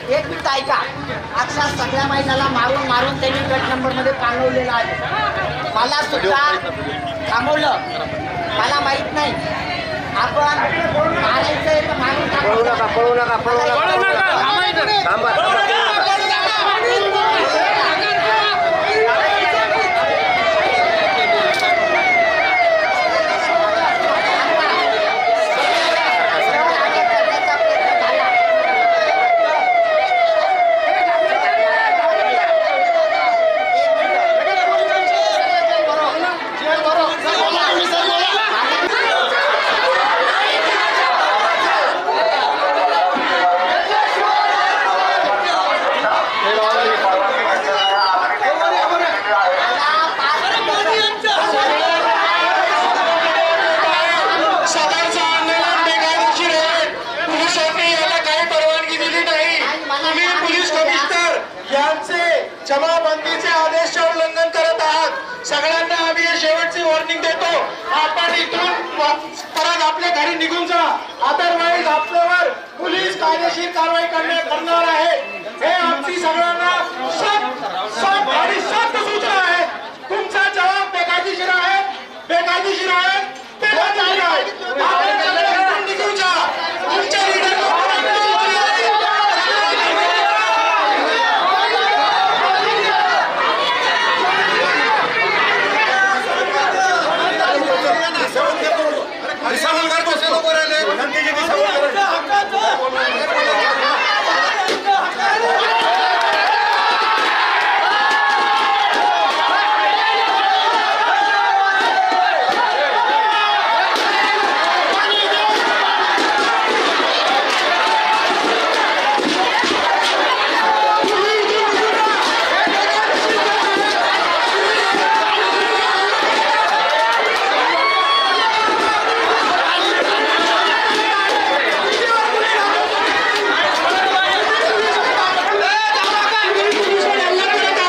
एक मिनिट ऐका, अक्षर सगळ्या महिलांना मारून मारून त्यांनी गट नंबर मध्ये पांगवलेला आहे. मला सुद्धा थांबवलं, मला माहित नाही. आपण मारायचंय तर मारून टाका. पळू नका. जमाबंदीचे आदेश उल्लंघन करत आहात. सगळ्यांना आम्ही शेवटची वॉर्निंग देतो, आपण इथून परत आपल्या घरी निघून जा. अदरवाईज आपल्यावर पोलीस कायदेशीर कारवाई करणार आहे. हे आमची सगळ्यांना सक्त सूचना आहे. तुमचा जबाब बेकायदेशीर आहे.